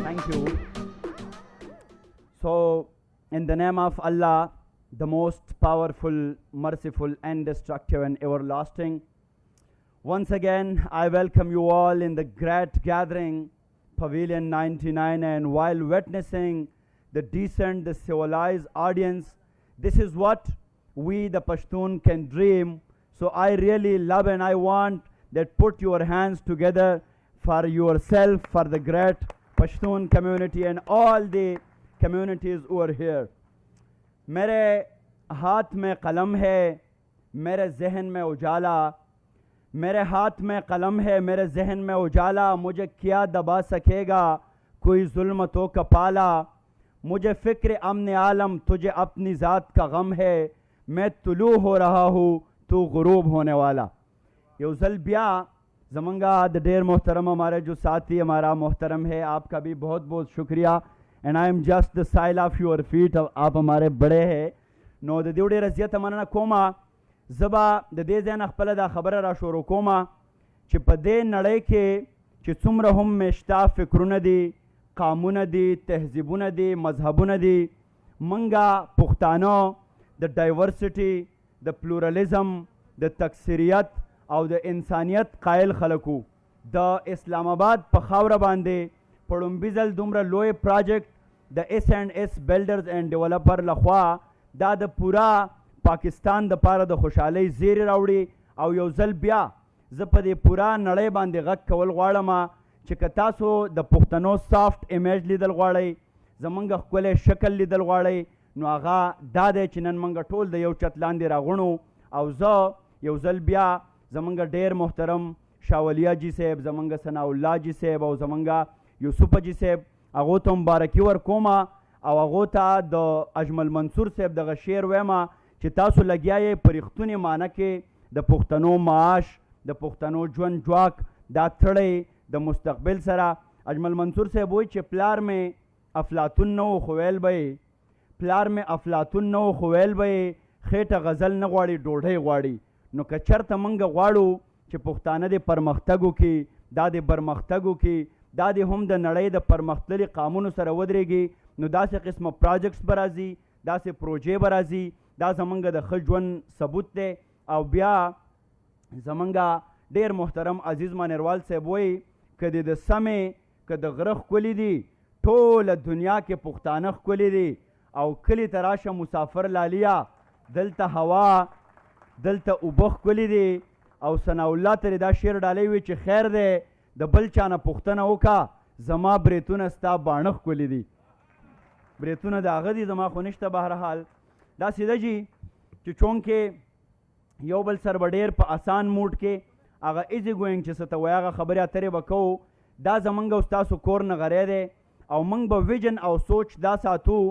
Thank you. So, in the name of Allah, the most powerful, merciful, and destructive and everlasting, once again, I welcome you all in the great gathering, Pavilion 99, and while witnessing the decent, the civilized audience, this is what we, the Pashtun, can dream. So I really love and I want that put your hands together for yourself, for the great Pashtun community and all the communities who are here. मेरे हाथ में कलम है, मेरे जहन में उजाला, मेरे हाथ में कलम है, मेरे जहन में उजाला, मुझे क्या दबा सकेगा कोई जुल्म तो कपाला, मुझे फ़िक्र अमन आलम तुझे अपनी ज़ात का गम है, मैं तुलू हो रहा हूँ तू गुरूब होने वाला. युज़ल बिया ज़मंगा द ढेर मोहतरम हमारे जो साथी हमारा मोहतरम है, आपका भी बहुत बहुत शुक्रिया. And I am just the soil of your feet, आप हमारे बड़े हैं. नो द दिवड़े रजियत मनना कोमा ज़बा द दे ज़ैन अखपल दा खबर रा शोरो कोमा च पदे नड़े के च सुमर हम मेश्ता फ़िक्रुन दी, कामून दी, तहज़ीबुन दी, मजहबुन दी, मंगा पुख्तानो द डाइवर्सिटी, द प्लूरलिज़म, द तकसीरियत और द इंसानियत कायल खलकू द इस्लामाबाद पखावरा बांधे पड़ुम्बिजल दुमरा लोए project the S&S builders end developer लखवा दा द पूरा पाकिस्तान द पारा द खुशहाली ज़ेर रावड़ी और युज़ल बिया ज़पदे पूरा नड़े बांधे गक कवल गवाड़मा चिकतासो द पुख्तनो सॉफ्ट इमेज लीदल गवाड़े ज़मंगा कुले शक्ल लीदल गवाड़े नो आगा दादे चिनन मंगा टोल द यौ चतलांदे रागुणो और ज़ युज़ल बिया ज़मंगा ढेर मोहतरम शावलिया जी सेब, ज़मंगा सनाउल्ला जी सेब और ज़मंगा यूसुफ जी सेब अगो तो मुबारकी वर कोमा और अगो ता द अजमल मंसूर सेब द शेर वेमा चितासु लगिया ये परिख्तुन माना के द पुख्तनो माश, द पुख्तनो जुन ज्वाक दा थड़े द मुस्तकबिल सरा. अजमल मंसूर सेब वही चे प्लार में अफलातुन नो खुवेल बे, प्लार में अफलातुन नो खुवेल बे, खेटा गज़ल न गवाड़ी डोढ़े गवाड़ी नो कचर तमंग गवाड़ू चे पुख्ताना दे परमख्तगु की दादे बरमख्तगु की दादे हम द नड़े द परमख्तली कानून सर वदरेगी नो दा से किस्म प्रोजेक्ट्स बराजी, दा से प्रोजे बराजी, दा जमंगा द खजवन सबूत दे और बिया जमंगा ढेर मोहतरम अजीज़ मानरवाल से बोई कदे द समय कद गरख कोली दी ठोल दुनिया के पुख्तानख कोली दी और कली तराशा मुसाफर लालिया दलता हवा दलता उबख कोली दी और सनाउल्ला तेरे दा शेर डाले हुए च खैर दे द बलचाना पुख्तना ओका जमा ब्रेतुन स्ता बाणख कोली दी ब्रेतुन दागदी जमा खुनिश्ता बहरहाल दा सीधा जी चुचों के यो बल सर बडेर प आसान मूड के आगा इजी गोइंग च सतवाया खबर तेरे बको दा जमंगा उस्तासु कोर न गरे दे और मंग ब विजन और सोच दा सातू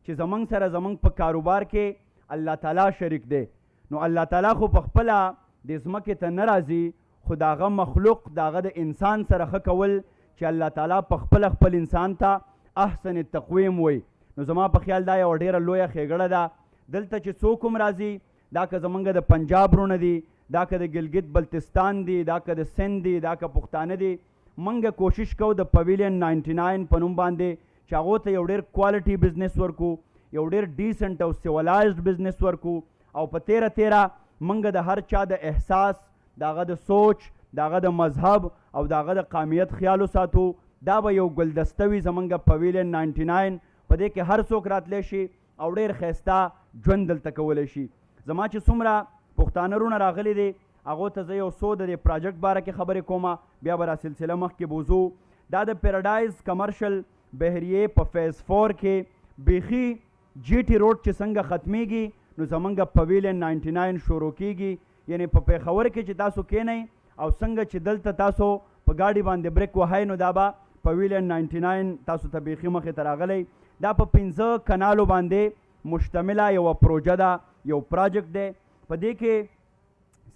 च जमंग सर जमंग प कारोबार के अल्लाह ताला शरीक दे नो अल्लाह ताला खो पखपला देसमा के त नाराजी खुदागा मखलूक दागा द इंसान सर खकवल च अल्लाह ताला पखपल खपल इंसान ता अहसन तक़वीम वई नो जमा प ख्याल दा या ढेर लोया खेगड़ा दा दलता च सोकुम राजी दा का जमंगा द पंजाब रोन दी दा का द गिलगित बल्तिस्तान दी दा का द सिंध दी दा का पुख्तान दी मंग कोशिश को द पवेलियन 99 पनुम बांधे चाहो तो एवढेर क्वालिटी बिजनेस वर्कू एवढेर डिसेंट और सिविलाइज्ड बिजनेस वर्कू और पतेरा तेरा मंग द हर चा द एहसास दागा द सोच दागा द मजहब और दागा द कामियत ख्याल साथू दा ब यो गुलदस्तवी जमंगा पवेलियन 99 पदे के हर सोक रात लेशी और ढेर खैस्ता जुन दल तकवले शी जमा च सुमरा पुख्तानरून रागली दे आगो तजयो सोद दे प्रोजेक्ट बारे के खबर कोमा बिया बरा सिलसिला मख के बोझू दा द पैराडाइज कमर्शियल बहरिए प फेज 4 के बेखी जीटी रोड च संग खत्मीगी नो जमंगा पवेलियन 99 शुरू कीगी यानी प पेखवर के च तासो के नहीं और संग च दल तासो प गाड़ी बांधे ब्रेक वहाय नो दाबा पवेलियन 99 तासो त बेखी मख तरागले दा प 15 कनालो बांधे मुश्तमिला यो प्रोजे दा यो प्रोजेक्ट दे पदे के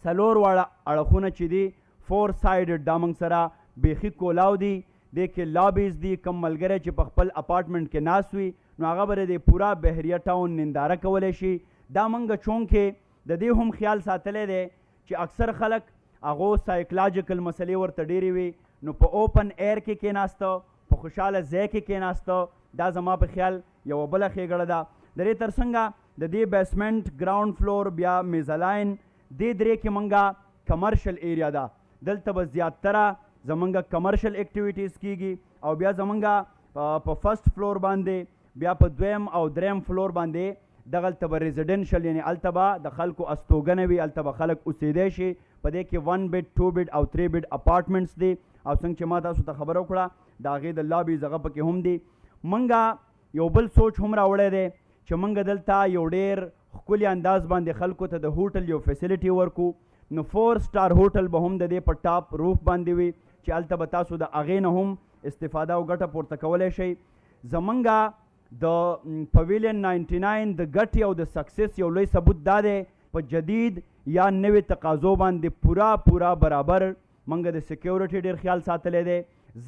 सलोर वाला अड़खुना चिदी 4 साइड डामंग सरा बेखी कोलाव दी दे के लॉबीज दी कम मलगरे च पखपल अपार्टमेंट के नासवी नो आगा बरे दे पूरा बहरिया टाउन निंदारा कवले शी दामंग चौंके द दे हम ख्याल सातले दे च अक्सर खलक आगो साइकोलॉजिकल मसले वर तडीरी वी नो प ओपन एयर के नास्तो په خوشحاله ځای کې کېناسته. دا زما په خیال یوه بله ښېګړه ده. د دې تر څنګه د دې بیسمنټ ګراوند فلور بیا میزلاین دې درې کې موږ کمرشل ایریا ده. دلته به زیاتره زمونږ کمرشل اکټیویټیز کیږي او بیا زمونږ په فرست فلور باندې بیا په دویم او دریم فلور باندې دغلته به ریزیډنشل یعنی هلته به د خلکو استوګنه وي، هلته به خلک اوسېدی شي. په دې کې 1 بیډ 2 بیډ او 3 بیډ اپارټمنټس دي او څنګه چې ما تاسو ته خبره وکړه د هغې د لابیز هغه پکې هم دي. موږ یو بل سوچ هم راوړی دی چې موږ دلته یو ډېر ښکلي انداز باندې خلکو ته د هوټل یو فیسیلیټي ورکو. نو 4 سټار هوټل به هم د دې په ټاپ روف باندې وي چې هلته به تاسو د هغې نه هم استفاده او ګټه پورته کولی شئ. زمونږ د پویلین 99 د ګټې او د سکسس یو لوی ثبوت دا دی په جدید یا نوې تقاضو باندې پورا برابر موږ د سیکیورټي ډېر خیال ساتلی دی،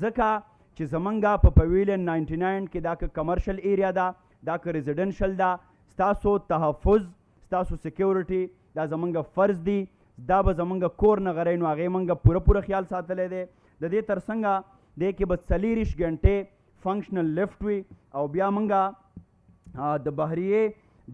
ځکه چې زمونږ په پویلین 99 کې دا که کمرشل ایریا ده دا که ریزیډنشل ده، ستاسو تحفظ ستاسو سیکیورټي دا زمونږ فرض دی. دا به زمونږ کور نه غری نو هغې موږ پوره خیال ساتلی دی. د دې تر څنګه دې کې به 40 ګنټې فنکشنل لیفت وي او بیا موږ د بحریې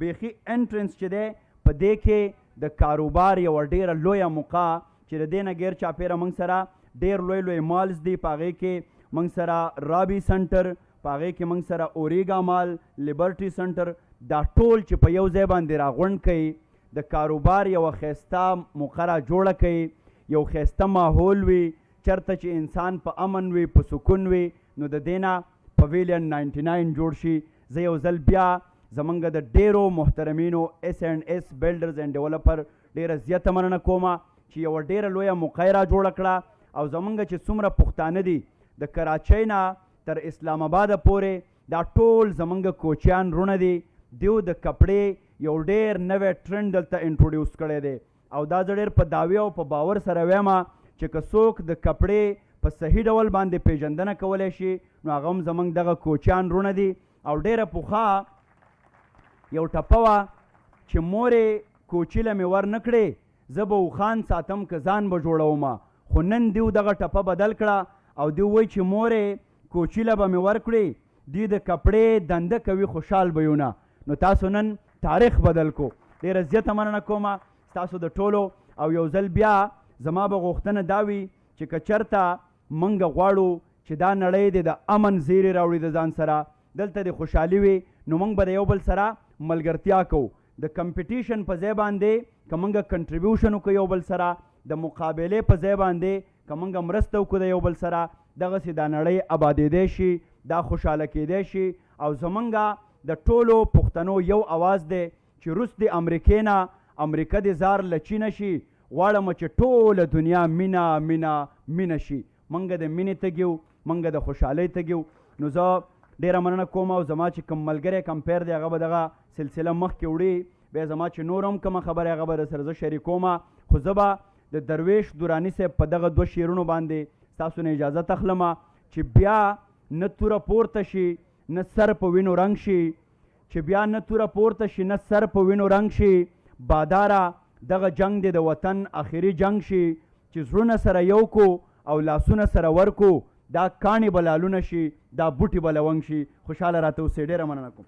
بیخي انټرنس چې دی په دې کې د کاروبار یوه ډېره لویه موقع چې د دې نه غیر چاپېره موږ سره ډېر لوی لوی مالز دي. په هغې کې موږ سره رابي سنټر، په هغې کې موږ سره اوریګا مال، لیبرټي سنټر، دا ټول چې په یو ځای باندې راغونډ کوي د کاروبار یوه ښایسته موقع را جوړه کوي، یو ښایسته ماحول وي چېرته چې انسان په امن وي په سکون وي. نو د دې نه پویلین 99 جوړ شي. زه یو ځل بیا زمونږ د ډیرو محترمینو S&S بلډرز اینډ ډیولپر ډیره زیاته مننه کوم چې یوه ډیره لویه موقع را جوړه کړه او زمونږ چې څومره پښتانه دي د کراچۍ نه تر اسلام آباده پورې دا ټول زمونږ کوچیان رونه دي. دیو د کپړې یو ډیر نوی ټرند دلته انټروډیوس کړی دی او دا زه ډېر په دعوی او په باور سره وایم چې که څوک د کپړې په صحیح ډول باندې پیژندنه کولی شي نو هغه هم زموږ دغه کوچیان رونه دي. او ډېره پخوا یو ټپه وه چې مورې کوچي له مې ور نه کړې زه به اوښان ساتم که ځان به جوړومه، خو نن دیو دغه ټپه بدل کړه او دیو وایي چې مورې کوچي له به مې ور کړې دوی د کپړې دنده کوي خوشحال به یونه. نو تاسو نن تاریخ بدل کو. ډېره زیاته مننه کوم ستاسو د ټولو. او یو ځل بیا زما به غوښتنه دا وي چې که چېرته موږ غواړو چې دا نړۍ دې د امن زیری راوړي د ځان سره، دلته د خوشحالي وي، نو موږ به د یو بل سره ملګرتیا کوو. د کمپټیشن په ځای باندې که موږ کنټریبیوشن وکړو یو بل سره، د مقابلې په ځای باندې که موږ مرسته وکړو د یو بل سره، دغسې دا نړۍ ابادېدی شي، دا خوشحاله کېدی شي. او زمونږ د ټولو پښتنو یو اواز دی چې روس د امریکې نه امریکه د زار لچی نه شي، غواړم چې ټوله دنیا مینه مینه مینه شي. منګه د مینې تږي یو، منګه د خوشحالۍ تږي یو. نو زه ډېره مننه کوم او زما چې کوم ملګری کمپیر دی هغه به دغه سلسله مخکې وړي، بیا زما چې نور هم کومه خبرې هغه به درسره زه شریکوم. خو زه به د درویش دراني صاحب په دغه 2 شعرونو باندې ستاسو نه اجازه اخلم چې بیا نه توره پورته شي نه سر په وینو رنګ شي، چې بیا نه توره پورته شي نه سر په وینو رنګ شي. باداره دغه جنگ دی د وطن آخري جنگ شي، چې زړونه سره یو کو او لاسونه سره ورکو، دا کاڼي به لالونه شي، دا بوټي به لونګ شي. خوشحاله راته اوسئ. ډېره مننه کوم.